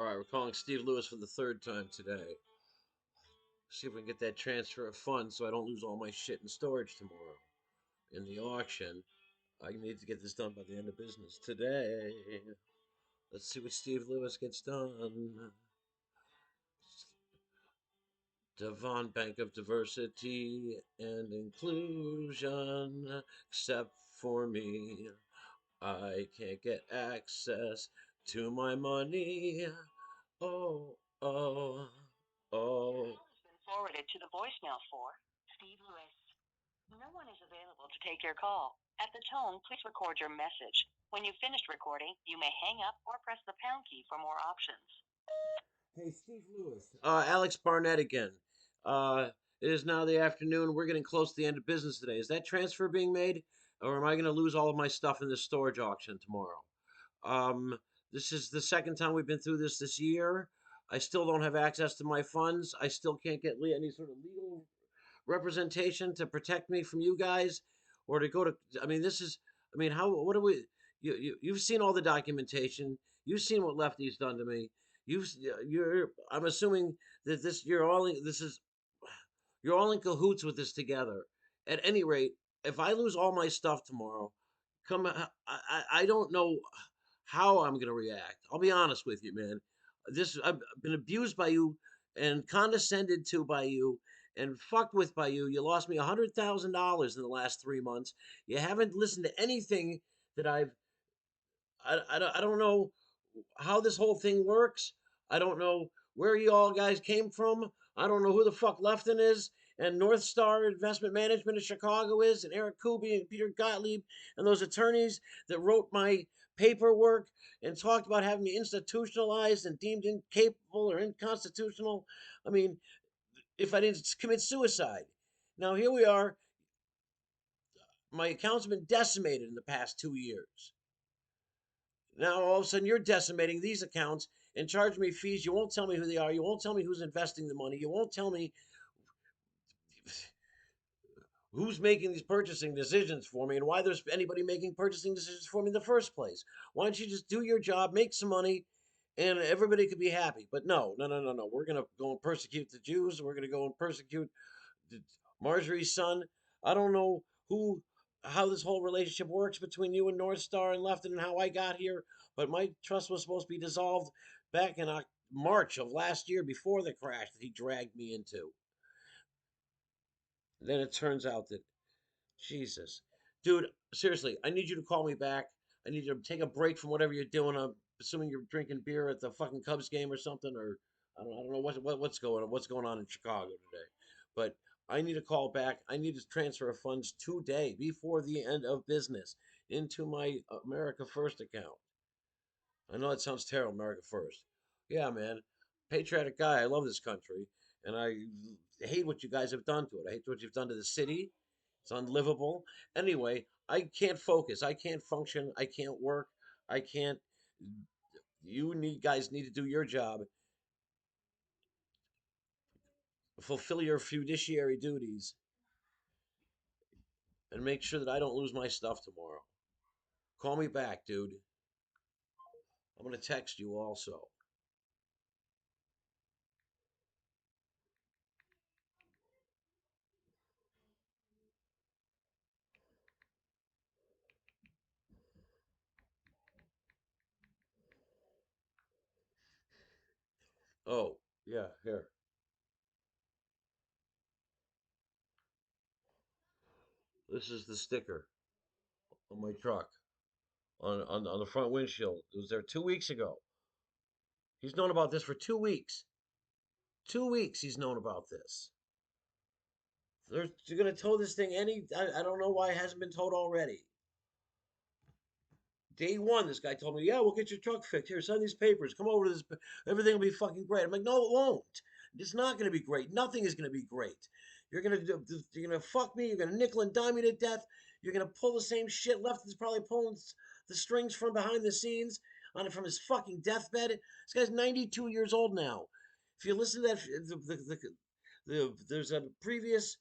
All right, we're calling Steve Lewis for the third time today. See if we can get that transfer of funds so I don't lose all my shit in storage tomorrow in the auction. I need to get this done by the end of business today. Let's see what Steve Lewis gets done. Devon Bank of Diversity and Inclusion, except for me. I can't get access to my money. Oh, oh, Your oh. call has been forwarded to the voicemail for Steve Lewis. No one is available to take your call. At the tone, please record your message. When you've finished recording, you may hang up or press the pound key for more options. Hey, Steve Lewis. Alex Barnett again. It is now the afternoon. We're getting close to the end of business today. Is that transfer being made, or am I going to lose all of my stuff in this storage auction tomorrow? Um, this is the second time we've been through this year. I still don't have access to my funds. I still can't get any sort of legal representation to protect me from you guys, or to go to. I mean, this is. I mean, how? What do we? You've seen all the documentation. You've seen what Lefty's done to me. You're. I'm assuming that This is. You're all in cahoots with this together. At any rate, if I lose all my stuff tomorrow, I don't know how I'm gonna react. I'll be honest with you, man. I've been abused by you and condescended to by you and fucked with by you. You lost me $100,000 in the last 3 months. You haven't listened to anything that I don't know how this whole thing works. I don't know where you all guys came from. I don't know who the fuck Lefton is and North Star Investment Management of Chicago is, and Eric Kuby and Peter Gottlieb and those attorneys that wrote my paperwork and talked about having me institutionalized and deemed incapable or unconstitutional. I mean, if I didn't commit suicide. Now here we are. My account's been decimated in the past 2 years. Now all of a sudden you're decimating these accounts and charging me fees. You won't tell me who they are. You won't tell me who's investing the money. You won't tell me who's making these purchasing decisions for me and why there's anybody making purchasing decisions for me in the first place. Why don't you just do your job, make some money, and everybody could be happy? But no, no, no, no, no. We're going to go and persecute the Jews. We're going to go and persecute Marjorie's son. I don't know how this whole relationship works between you and North Star and Lefton and how I got here, but my trust was supposed to be dissolved back in March of last year before the crash that he dragged me into. Then it turns out that Jesus, dude, seriously, I need you to call me back. I need you to take a break from whatever you're doing. I'm assuming you're drinking beer at the fucking Cubs game or something, or I don't know what's going on in Chicago today. But I need a call back. I need to transfer funds today before the end of business into my America First account. I know that sounds terrible, America First. Yeah, man, patriotic guy. I love this country, and I hate what you guys have done to it. I hate what you've done to the city. It's unlivable. Anyway, I can't focus. I can't function. I can't work. I can't. Guys need to do your job, fulfill your fiduciary duties, and make sure that I don't lose my stuff tomorrow. Call me back, dude. I'm gonna text you also. Oh, yeah, here. This is the sticker on my truck on the front windshield. It was there 2 weeks ago. He's known about this for 2 weeks. 2 weeks he's known about this. They're gonna tow this thing I don't know why it hasn't been towed already. Day one, this guy told me, "Yeah, we'll get your truck fixed. Here, sign these papers. Come over to this. Everything will be fucking great." I'm like, "No, it won't. It's not gonna be great. Nothing is gonna be great. You're gonna fuck me. You're gonna nickel and dime me to death. You're gonna pull the same shit. Left is probably pulling the strings from behind the scenes from his fucking deathbed. This guy's 92 years old now. If you listen to that, there's a previous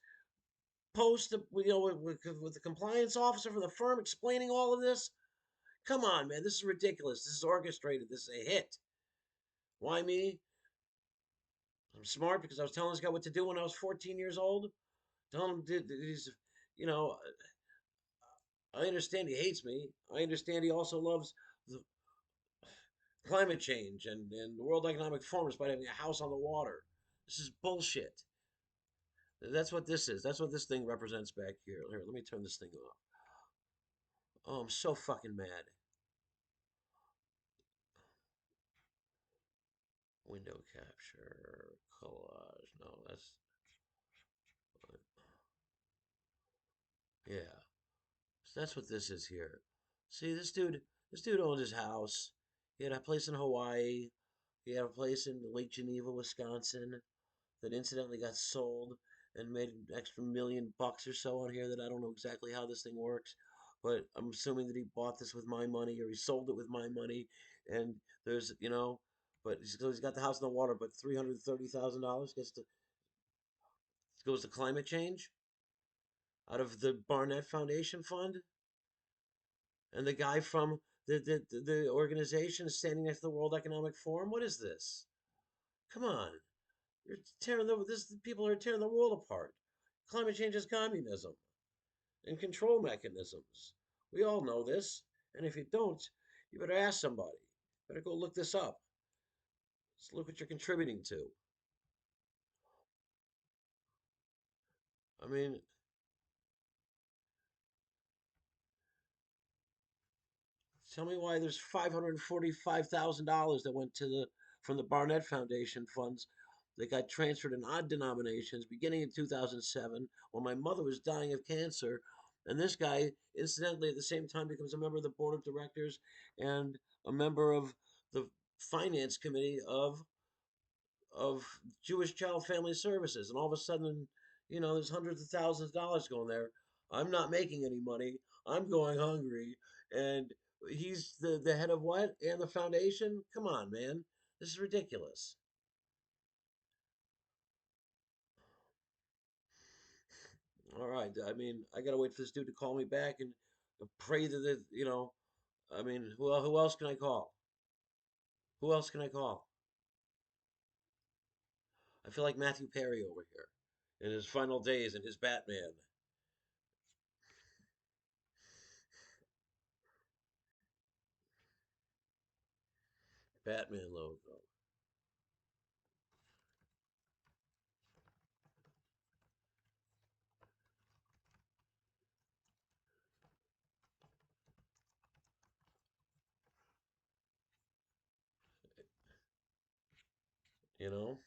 post, with the compliance officer for the firm explaining all of this. Come on, man. This is ridiculous. This is orchestrated. This is a hit. Why me? I'm smart because I was telling this guy what to do when I was 14 years old. Telling him he's, you know, I understand he hates me. I understand he also loves the climate change and the World Economic Forum despite having a house on the water. This is bullshit. That's what this is. That's what this thing represents back here. Here, let me turn this thing off. Oh, I'm so fucking mad. Window capture, collage. No, that's yeah. So that's what this is here. See, this dude owned his house. He had a place in Hawaii. He had a place in Lake Geneva, Wisconsin, that incidentally got sold and made an extra $1 million or so on here that I don't know exactly how this thing works, but I'm assuming that he bought this with my money or he sold it with my money. And there's, but he's got the house in the water, but $330,000 goes to climate change out of the Barnett Foundation Fund. And the guy from the organization is standing next to the World Economic Forum. What is this? Come on. You're tearing the people are tearing the world apart. Climate change is communism and control mechanisms. We all know this, and if you don't, you better ask somebody. Better go look this up. Let's look what you're contributing to. I mean, tell me why there's $545,000 that went to the from the Barnett Foundation funds that got transferred in odd denominations beginning in 2007 when my mother was dying of cancer. And this guy, incidentally, at the same time becomes a member of the board of directors and a member of the finance committee of Jewish Child Family Services. And all of a sudden, there's hundreds of thousands of dollars going there. I'm not making any money. I'm going hungry. And he's the head of what? And the foundation? Come on, man. This is ridiculous. All right. I mean, I got to wait for this dude to call me back and pray I mean, who else can I call? Who else can I call? I feel like Matthew Perry over here in his final days in his Batman. Batman logo. You know?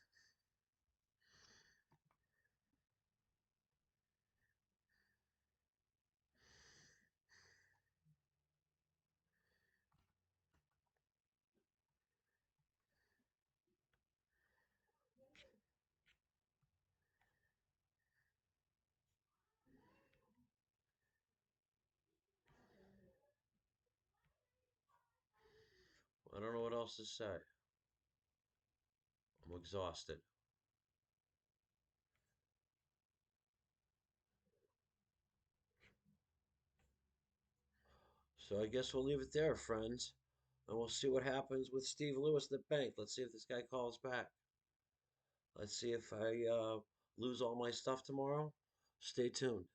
I don't know what else to say. I'm exhausted. So I guess we'll leave it there, friends. And we'll see what happens with Steve Lewis at the bank. Let's see if this guy calls back. Let's see if I lose all my stuff tomorrow. Stay tuned.